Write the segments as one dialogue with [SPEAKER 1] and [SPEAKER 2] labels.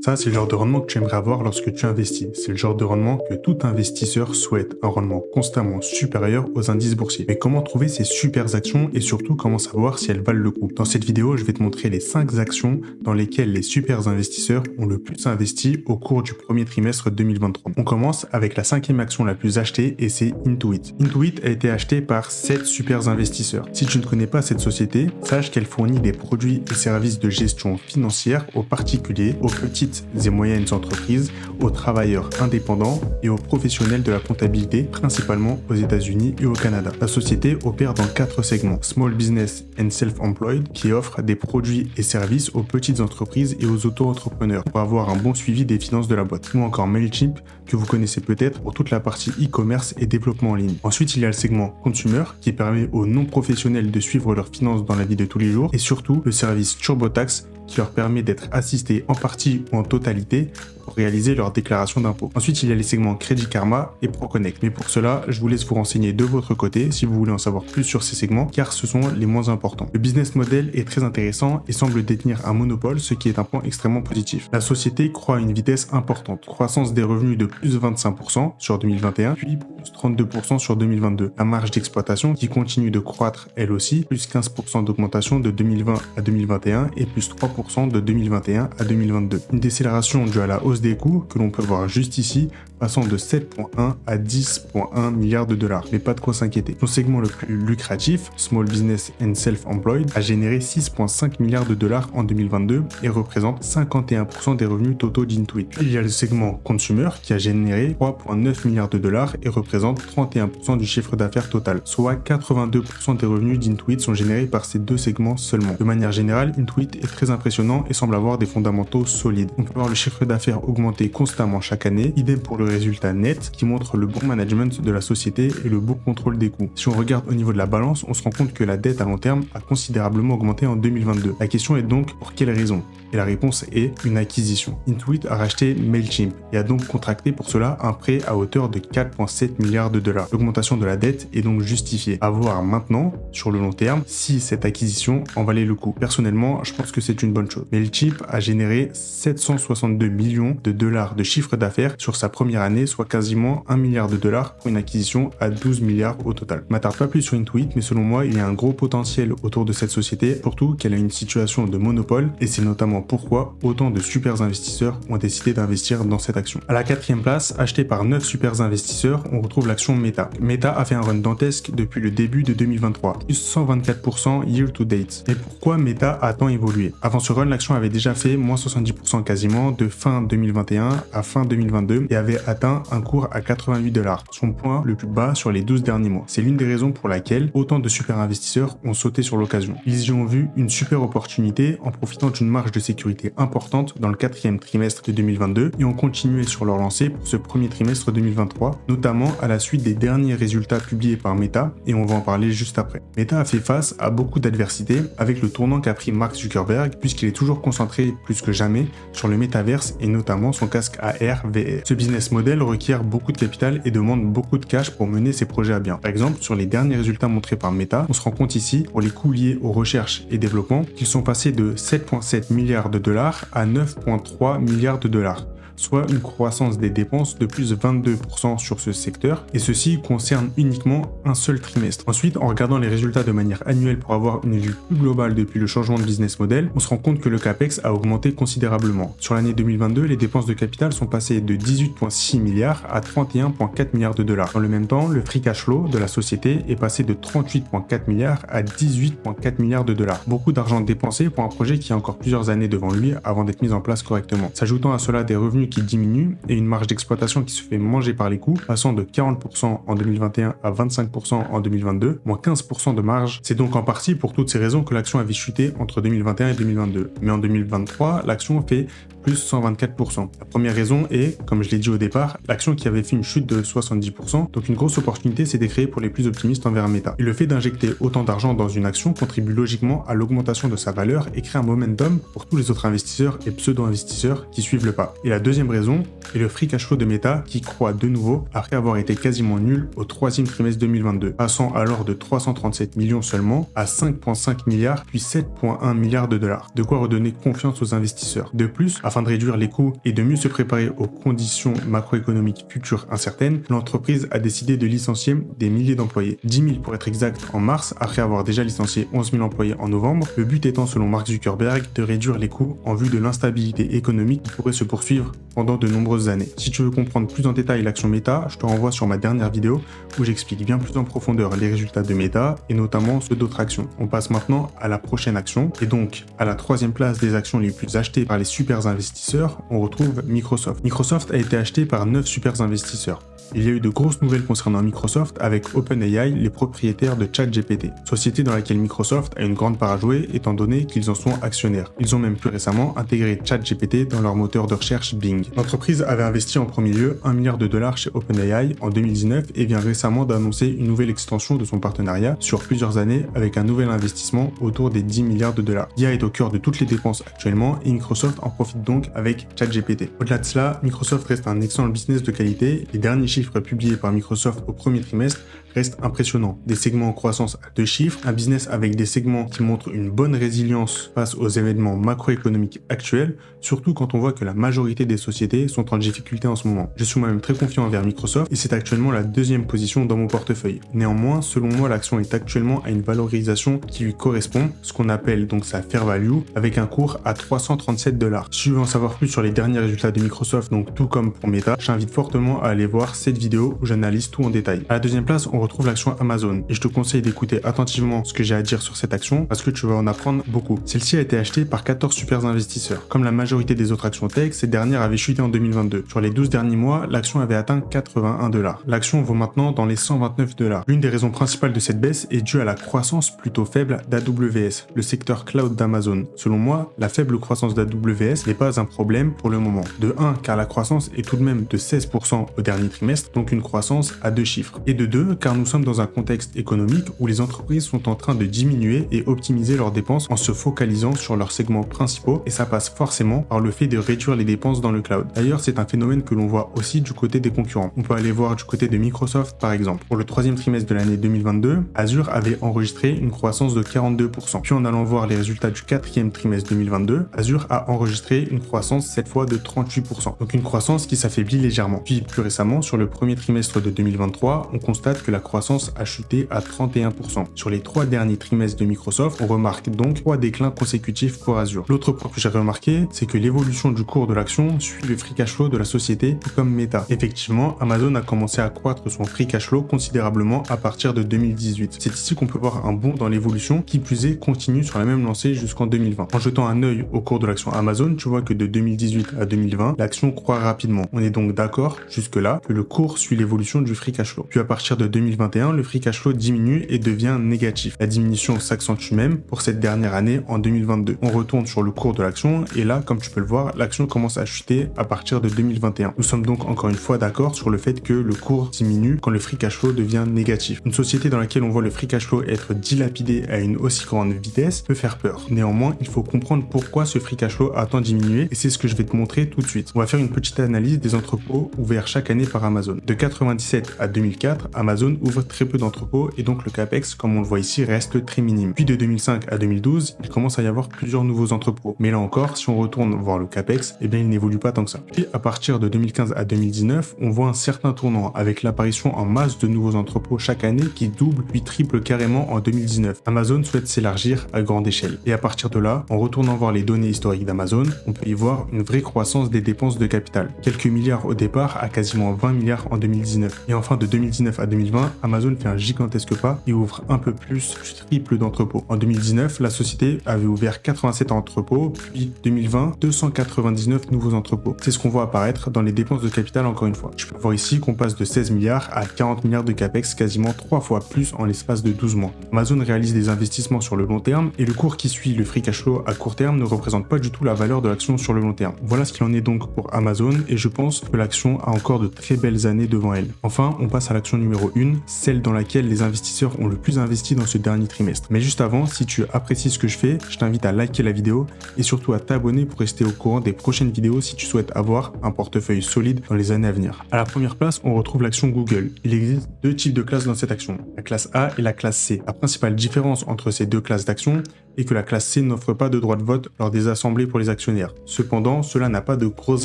[SPEAKER 1] Ça, c'est le genre de rendement que tu aimerais avoir lorsque tu investis. C'est le genre de rendement que tout investisseur souhaite, un rendement constamment supérieur aux indices boursiers. Mais comment trouver ces super actions et surtout comment savoir si elles valent le coup? Dans cette vidéo, je vais te montrer les 5 actions dans lesquelles les super investisseurs ont le plus investi au cours du premier trimestre 2023. On commence avec la 5e action la plus achetée et c'est Intuit. Intuit a été acheté par 7 super investisseurs. Si tu ne connais pas cette société, sache qu'elle fournit des produits et services de gestion financière aux particuliers, aux petites et moyennes entreprises, aux travailleurs indépendants et aux professionnels de la comptabilité, principalement aux États-Unis et au Canada. La société opère dans 4 segments: Small Business and Self-Employed, qui offre des produits et services aux petites entreprises et aux auto-entrepreneurs pour avoir un bon suivi des finances de la boîte, ou encore Mailchimp, que vous connaissez peut-être pour toute la partie e-commerce et développement en ligne. Ensuite, il y a le segment Consumer, qui permet aux non-professionnels de suivre leurs finances dans la vie de tous les jours, et surtout le service TurboTax, qui leur permet d'être assistés en partie ou en totalité pour réaliser leur déclaration d'impôt. Ensuite, il y a les segments Credit Karma et ProConnect. Mais pour cela, je vous laisse vous renseigner de votre côté si vous voulez en savoir plus sur ces segments, car ce sont les moins importants. Le business model est très intéressant et semble détenir un monopole, ce qui est un point extrêmement positif. La société croît à une vitesse importante. Croissance des revenus de plus 25% sur 2021, puis plus 32% sur 2022. La marge d'exploitation qui continue de croître elle aussi, plus 15% d'augmentation de 2020 à 2021 et plus 3% de 2021 à 2022. Une décélération due à la hausse des coûts que l'on peut voir juste ici, passant de 7,1 à 10,1 milliards de dollars. Mais pas de quoi s'inquiéter. Son segment le plus lucratif, Small Business and Self-Employed, a généré 6,5 milliards de dollars en 2022 et représente 51% des revenus totaux d'Intuit. Il y a le segment Consumer qui a généré 3,9 milliards de dollars et représente 31% du chiffre d'affaires total, soit 82% des revenus d'Intuit sont générés par ces deux segments seulement. De manière générale, Intuit est très impressionnant et semble avoir des fondamentaux solides. On peut voir le chiffre d'affaires augmenter constamment chaque année, idem pour le résultat net qui montre le bon management de la société et le bon contrôle des coûts. Si on regarde au niveau de la balance, on se rend compte que la dette à long terme a considérablement augmenté en 2022. La question est donc pour quelle raison? Et la réponse est une acquisition. Intuit a racheté Mailchimp et a donc contracté pour cela un prêt à hauteur de 4,7 milliards de dollars. L'augmentation de la dette est donc justifiée. À voir maintenant, sur le long terme, si cette acquisition en valait le coup. Personnellement, je pense que c'est une bonne chose. Mailchimp a généré 762 millions de dollars de chiffre d'affaires sur sa première année, soit quasiment 1 milliard de dollars pour une acquisition à 12 milliards au total. Je m'attarde pas plus sur Intuit, mais selon moi, il y a un gros potentiel autour de cette société, surtout qu'elle a une situation de monopole et c'est notamment pourquoi autant de super investisseurs ont décidé d'investir dans cette action. À la 4e place, achetée par 9 super investisseurs, on retrouve l'action Meta. Meta a fait un run dantesque depuis le début de 2023, plus 124% year to date. Mais pourquoi Meta a tant évolué? Avant ce run, l'action avait déjà fait moins 70% quasiment de fin 2021 à fin 2022 et avait atteint un cours à 88 dollars, son point le plus bas sur les 12 derniers mois. C'est l'une des raisons pour laquelle autant de super investisseurs ont sauté sur l'occasion. Ils y ont vu une super opportunité en profitant d'une marge de sécurité importante dans le 4e trimestre de 2022 et ont continué sur leur lancée pour ce premier trimestre 2023, notamment à la suite des derniers résultats publiés par Meta et on va en parler juste après. Meta a fait face à beaucoup d'adversités avec le tournant qu'a pris Mark Zuckerberg puisqu'il est toujours concentré plus que jamais sur le métaverse et notamment son casque AR VR. Ce business model requiert beaucoup de capital et demande beaucoup de cash pour mener ses projets à bien. Par exemple, sur les derniers résultats montrés par Meta, on se rend compte ici, pour les coûts liés aux recherches et développement, qu'ils sont passés de 7,7 milliards de dollars à 9,3 milliards de dollars, soit une croissance des dépenses de plus de 22% sur ce secteur, et ceci concerne uniquement un seul trimestre. Ensuite, en regardant les résultats de manière annuelle pour avoir une vue plus globale depuis le changement de business model, on se rend compte que le CAPEX a augmenté considérablement. Sur l'année 2022, les dépenses de capital sont passées de 18,6 milliards à 31,4 milliards de dollars. Dans le même temps, le free cash flow de la société est passé de 38,4 milliards à 18,4 milliards de dollars. Beaucoup d'argent dépensé pour un projet qui a encore plusieurs années devant lui avant d'être mis en place correctement. S'ajoutant à cela des revenus qui diminue et une marge d'exploitation qui se fait manger par les coûts, passant de 40% en 2021 à 25% en 2022, moins 15% de marge. C'est donc en partie pour toutes ces raisons que l'action avait chuté entre 2021 et 2022. Mais en 2023, l'action fait plus 124%. La première raison est, comme je l'ai dit au départ, l'action qui avait fait une chute de 70%, donc une grosse opportunité s'était créée pour les plus optimistes envers Meta. Et le fait d'injecter autant d'argent dans une action contribue logiquement à l'augmentation de sa valeur et crée un momentum pour tous les autres investisseurs et pseudo-investisseurs qui suivent le pas. Et la deuxième deuxième raison est le free cash flow de Meta qui croît de nouveau après avoir été quasiment nul au troisième trimestre 2022, passant alors de 337 millions seulement à 5,5 milliards puis 7,1 milliards de dollars. De quoi redonner confiance aux investisseurs. De plus, afin de réduire les coûts et de mieux se préparer aux conditions macroéconomiques futures incertaines, l'entreprise a décidé de licencier des milliers d'employés. 10 000 pour être exact en mars, après avoir déjà licencié 11 000 employés en novembre, le but étant selon Mark Zuckerberg de réduire les coûts en vue de l'instabilité économique qui pourrait se poursuivre pendant de nombreuses années. Si tu veux comprendre plus en détail l'action Meta, je te renvoie sur ma dernière vidéo où j'explique bien plus en profondeur les résultats de Meta et notamment ceux d'autres actions. On passe maintenant à la prochaine action et donc à la troisième place des actions les plus achetées par les super investisseurs, on retrouve Microsoft. Microsoft a été acheté par 9 super investisseurs. Il y a eu de grosses nouvelles concernant Microsoft avec OpenAI, les propriétaires de ChatGPT, société dans laquelle Microsoft a une grande part à jouer étant donné qu'ils en sont actionnaires. Ils ont même plus récemment intégré ChatGPT dans leur moteur de recherche Bing. L'entreprise avait investi en premier lieu 1 milliard de dollars chez OpenAI en 2019 et vient récemment d'annoncer une nouvelle extension de son partenariat sur plusieurs années avec un nouvel investissement autour des 10 milliards de dollars. l'IA est au cœur de toutes les dépenses actuellement et Microsoft en profite donc avec ChatGPT. Au-delà de cela, Microsoft reste un excellent business de qualité. Les derniers chiffres publiés par Microsoft au premier trimestre restent impressionnants. Des segments en croissance à 2 chiffres, un business avec des segments qui montrent une bonne résilience face aux événements macroéconomiques actuels, surtout quand on voit que la majorité des sociétés sont en difficulté en ce moment. Je suis moi-même très confiant envers Microsoft et c'est actuellement la deuxième position dans mon portefeuille. Néanmoins, selon moi, l'action est actuellement à une valorisation qui lui correspond, ce qu'on appelle donc sa fair value, avec un cours à 337 $. Si tu veux en savoir plus sur les derniers résultats de Microsoft, donc tout comme pour Meta, j'invite fortement à aller voir cette vidéo où j'analyse tout en détail. À la deuxième place, on retrouve l'action Amazon et je te conseille d'écouter attentivement ce que j'ai à dire sur cette action parce que tu vas en apprendre beaucoup. Celle-ci a été achetée par 14 super investisseurs. Comme la majorité des autres actions tech, cette dernière avait chuté en 2022. Sur les 12 derniers mois, l'action avait atteint 81 $. L'action vaut maintenant dans les 129 $. L'une des raisons principales de cette baisse est due à la croissance plutôt faible d'AWS, le secteur cloud d'Amazon. Selon moi, la faible croissance d'AWS n'est pas un problème pour le moment. De 1, car la croissance est tout de même de 16% au dernier trimestre, donc une croissance à 2 chiffres. Et de 2, car nous sommes dans un contexte économique où les entreprises sont en train de diminuer et optimiser leurs dépenses en se focalisant sur leurs segments principaux et ça passe forcément par le fait de réduire les dépenses dans le cloud. D'ailleurs, c'est un phénomène que l'on voit aussi du côté des concurrents. On peut aller voir du côté de Microsoft par exemple. Pour le troisième trimestre de l'année 2022, Azure avait enregistré une croissance de 42%. Puis en allant voir les résultats du quatrième trimestre 2022, Azure a enregistré une croissance cette fois de 38%. Donc une croissance qui s'affaiblit légèrement. Puis plus récemment, sur le premier trimestre de 2023, on constate que la croissance a chuté à 31%. Sur les 3 derniers trimestres de Microsoft, on remarque donc 3 déclins consécutifs pour Azure. L'autre point que j'ai remarqué, c'est que l'évolution du cours de l'action suit le free cash flow de la société comme Meta. Effectivement, Amazon a commencé à croître son free cash flow considérablement à partir de 2018. C'est ici qu'on peut voir un bond dans l'évolution qui plus est continue sur la même lancée jusqu'en 2020. En jetant un œil au cours de l'action Amazon, tu vois que de 2018 à 2020, l'action croît rapidement. On est donc d'accord jusque-là que le cours suit l'évolution du free cash flow. Puis à partir de 2021, le free cash flow diminue et devient négatif. La diminution s'accentue même pour cette dernière année en 2022. On retourne sur le cours de l'action et là, comme tu peux le voir, l'action commence à chuter à partir de 2021. Nous sommes donc encore une fois d'accord sur le fait que le cours diminue quand le free cash flow devient négatif. Une société dans laquelle on voit le free cash flow être dilapidé à une aussi grande vitesse peut faire peur. Néanmoins, il faut comprendre pourquoi ce free cash flow a tant diminué et c'est ce que je vais te montrer tout de suite. On va faire une petite analyse des entrepôts ouverts chaque année par Amazon. De 97 à 2004, Amazon ouvre très peu d'entrepôts et donc le capex, comme on le voit ici, reste très minime. Puis de 2005 à 2012, il commence à y avoir plusieurs nouveaux entrepôts. Mais là encore, si on retourne voir le capex, eh bien il n'évolue pas tant que ça. Puis à partir de 2015 à 2019, on voit un certain tournant avec l'apparition en masse de nouveaux entrepôts chaque année qui double puis triple carrément en 2019. Amazon souhaite s'élargir à grande échelle. Et à partir de là, en retournant voir les données historiques d'Amazon, on peut y voir une vraie croissance des dépenses de capital. Quelques milliards au départ à quasiment 20 milliards en 2019. Et enfin de 2019 à 2020, Amazon fait un gigantesque pas et ouvre un peu plus du triple d'entrepôts. En 2019, la société avait ouvert 87 entrepôts, puis 2020, 299 nouveaux entrepôts. C'est ce qu'on voit apparaître dans les dépenses de capital encore une fois. Tu peux voir ici qu'on passe de 16 milliards à 40 milliards de capex, quasiment 3 fois plus en l'espace de 12 mois. Amazon réalise des investissements sur le long terme et le cours qui suit le free cash flow à court terme ne représente pas du tout la valeur de l'action sur le long terme. Voilà ce qu'il en est donc pour Amazon et je pense que l'action a encore de très belles années devant elle. Enfin, on passe à l'action numéro 1, celle dans laquelle les investisseurs ont le plus investi dans ce dernier trimestre. Mais juste avant, si tu apprécies ce que je fais, je t'invite à liker la vidéo et surtout à t'abonner pour rester au courant des prochaines vidéos si tu tu souhaites avoir un portefeuille solide dans les années à venir. À la première place, on retrouve l'action Google. Il existe deux types de classes dans cette action, la classe A et la classe C. La principale différence entre ces deux classes d'actions est que la classe C n'offre pas de droit de vote lors des assemblées pour les actionnaires. Cependant, cela n'a pas de gros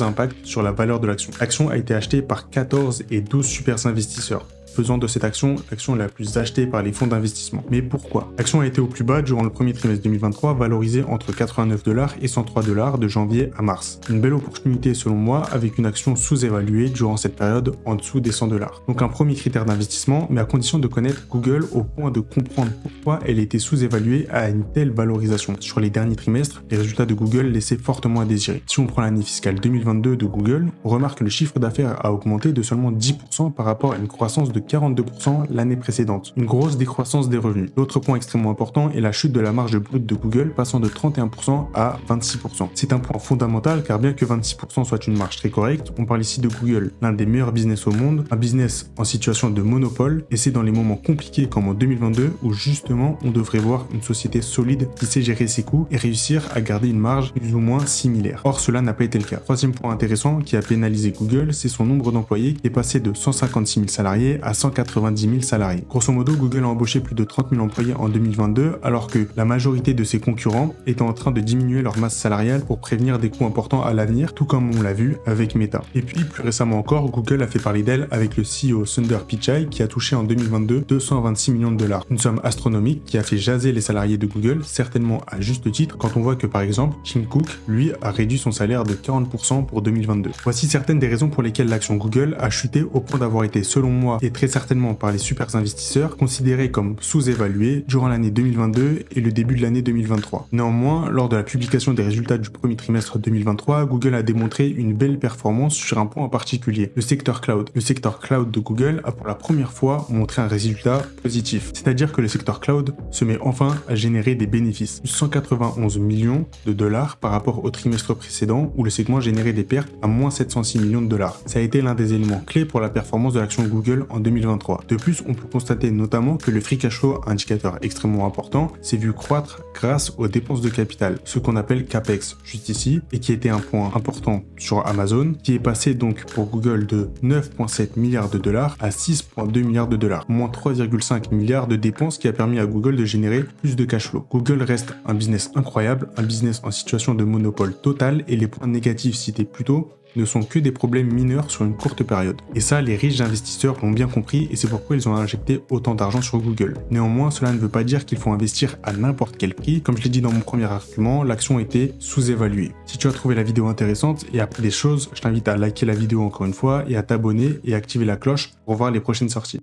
[SPEAKER 1] impact sur la valeur de l'action. L'action a été achetée par 14 et 12 super investisseurs, faisant de cette action l'action la plus achetée par les fonds d'investissement. Mais pourquoi? L'action a été au plus bas durant le premier trimestre 2023, valorisée entre 89 $ et 103 $ de janvier à mars. Une belle opportunité selon moi, avec une action sous-évaluée durant cette période en dessous des 100 $. Donc un premier critère d'investissement, mais à condition de connaître Google au point de comprendre pourquoi elle était sous-évaluée à une telle valorisation. Sur les derniers trimestres, les résultats de Google laissaient fortement à désirer. Si on prend l'année fiscale 2022 de Google, on remarque que le chiffre d'affaires a augmenté de seulement 10% par rapport à une croissance de 42% l'année précédente. Une grosse décroissance des revenus. L'autre point extrêmement important est la chute de la marge brute de Google, passant de 31% à 26%. C'est un point fondamental car bien que 26% soit une marge très correcte, on parle ici de Google, l'un des meilleurs business au monde, un business en situation de monopole, et c'est dans les moments compliqués comme en 2022 où justement on devrait voir une société solide qui sait gérer ses coûts et réussir à garder une marge plus ou moins similaire. Or cela n'a pas été le cas. Troisième point intéressant qui a pénalisé Google, c'est son nombre d'employés qui est passé de 156 000 salariés à 190 000 salariés. Grosso modo, Google a embauché plus de 30 000 employés en 2022, alors que la majorité de ses concurrents étaient en train de diminuer leur masse salariale pour prévenir des coûts importants à l'avenir, tout comme on l'a vu avec Meta. Et puis, plus récemment encore, Google a fait parler d'elle avec le CEO Sundar Pichai qui a touché en 2022 226 millions de $. Une somme astronomique qui a fait jaser les salariés de Google, certainement à juste titre, quand on voit que par exemple, Tim Cook, lui, a réduit son salaire de 40% pour 2022. Voici certaines des raisons pour lesquelles l'action Google a chuté au point d'avoir été, selon moi, et très certainement par les super investisseurs, considérée comme sous-évaluée durant l'année 2022 et le début de l'année 2023. Néanmoins, lors de la publication des résultats du premier trimestre 2023, Google a démontré une belle performance sur un point en particulier, le secteur cloud. Le secteur cloud de Google a pour la première fois montré un résultat positif, c'est-à-dire que le secteur cloud se met enfin à générer des bénéfices, 191 millions de dollars par rapport au trimestre précédent où le segment générait des pertes à moins 706 millions de dollars. Ça a été l'un des éléments clés pour la performance de l'action Google en 2023. De plus, on peut constater notamment que le free cash flow, indicateur extrêmement important, s'est vu croître grâce aux dépenses de capital, ce qu'on appelle CAPEX juste ici, et qui était un point important sur Amazon, qui est passé donc pour Google de 9,7 milliards de dollars à 6,2 milliards de dollars, moins 3,5 milliards de dépenses qui a permis à Google de générer plus de cash flow. Google reste un business incroyable, un business en situation de monopole total, et les points négatifs cités plus tôt ne sont que des problèmes mineurs sur une courte période. Et ça, les riches investisseurs l'ont bien compris et c'est pourquoi ils ont injecté autant d'argent sur Google. Néanmoins, cela ne veut pas dire qu'il faut investir à n'importe quel prix. Comme je l'ai dit dans mon premier argument, l'action était sous-évaluée. Si tu as trouvé la vidéo intéressante et appris des choses, je t'invite à liker la vidéo encore une fois et à t'abonner et activer la cloche pour voir les prochaines sorties.